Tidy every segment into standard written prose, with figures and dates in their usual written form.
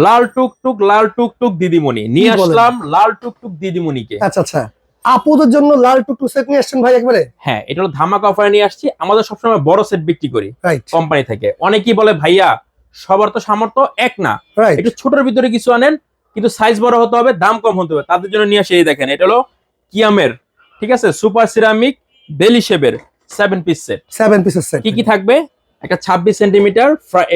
লাল টুকটুক দিদিমণি নিয়ে আসলাম, লাল টুকটুক দিদিমণিকে। আচ্ছা আচ্ছা, আপুদের জন্য লাল টুকটুক সেট নিয়ে আসছেন ভাই একবারে? হ্যাঁ, এটা হলো ধামাকা অফারে নিয়ে আসছি। আমাদের সবসময় বড় সেট বিক্রি করি রাইট কোম্পানি থেকে। অনেকেই বলে ভাইয়া সবার তো সামর্থ্য এক না, রাইট। একটু ছোটর ভিতরে কিছু আনেন, কিন্তু সাইজ বড় হতে হবে, দাম কম হতে হবে। তাদের জন্য নিয়ে আসে এই দেখেন, এটা হলো কিয়ামের, ঠিক আছে, সুপার সিরামিক বেলি শেপের 7 পিস সেট। 7 পিসের সেট। কি কি থাকবে? একটা 26 সেন্টিমিটার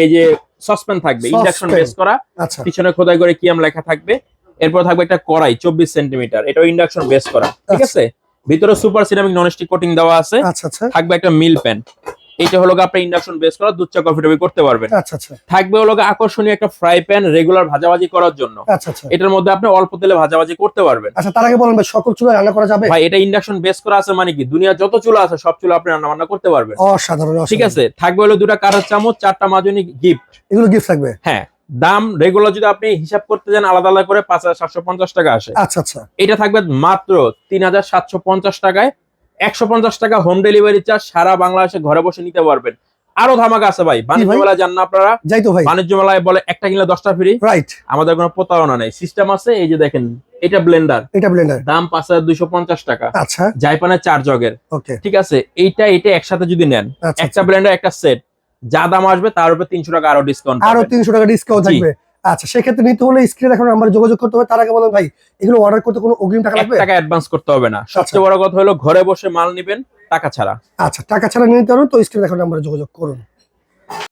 এই যে সসপ্যান থাকবে, ইন্ডাকশন বেস করা, আচ্ছা পিছনে খোদাই করে কিয়াম লেখা থাকবে। এরপর থাকবে একটা কড়াই 24 সেন্টিমিটার, এটাও ইন্ডাকশন বেস করা, ঠিক আছে। ভিতরে সুপার সিরামিক ননস্টিক কোটিং দেওয়া আছে। আচ্ছা আচ্ছা। থাকবে একটা মিল প্যান, এটা হলো আপনার ইন্ডাকশন বেস করা, দুধ চা কফি টফি করতে পারবেন। আচ্ছা আচ্ছা। থাকবে হলো আকর্ষণীয় একটা ফ্রাই প্যান, রেগুলার ভাজাভাজি করার জন্য। আচ্ছা আচ্ছা। এটার মধ্যে আপনি অল্প তেলে ভাজাভাজি করতে পারবেন। আচ্ছা, তার আগে বলেন ভাই, সকল চুলায় রান্না করা যাবে? ভাই এটা ইন্ডাকশন বেস করা আছে মানে কি, দুনিয়া যত চুলা আছে সব চুলা আপনি রান্না বান্না করতে পারবেন। অসাধারণ। ঠিক আছে, থাকবে হলো 2টা কাঠের চামচ, 4টা মাজনি গিফট। এগুলো গিফট থাকবে? হ্যাঁ, দাম রেগুলার যদি আপনি হিসাব করতে যান আলাদা আলাদা করে 5750 টাকা আসে। আচ্ছা আচ্ছা। এটা থাকবে মাত্র 3750 টাকায়। 150 টাকা হোম ডেলিভারি চার্জ, সারা বাংলাদেশে ঘরে বসে নিতে পারবেন। আরো ধামাকা আছে ভাই, বাণিজ্য মেলায় যান না আপনারা? যাই তো ভাই। বাণিজ্য মেলায় বলে একটা কিনলে 10টা ফ্রি। রাইট। আমাদের কোনো প্রতারণা নেই, সিস্টেম আছে। এই যে দেখেন, এটা ব্লেন্ডার, দাম 5250 টাকা। আচ্ছা। জাইপানের 4 জগের, ওকে, ঠিক আছে। এইটা একসাথে যদি নেন, আচ্ছা, একটা ব্লেন্ডার একটা সেট, যা দাম আসবে তার উপর 300 টাকা আরো ডিসকাউন্ট, আরো 300 টাকা ডিসকাউন্ট থাকবে। আচ্ছা, সেক্ষেত্রে নিতে হলে স্ক্রিনে এখন নাম্বারে যোগাযোগ করতে হবে। তার আগে বলেন ভাই, এগুলো অর্ডার করতে কোনো অগ্রিম টাকা লাগবে? 1 টাকা অ্যাডভান্স করতে হবে না। সবচেয়ে বড় কথা হলো ঘরে বসে মাল নেবেন টাকা ছাড়া। আচ্ছা, টাকা ছাড়া নিতে পারবেন, তো স্ক্রিনে এখন নাম্বারে যোগাযোগ করুন।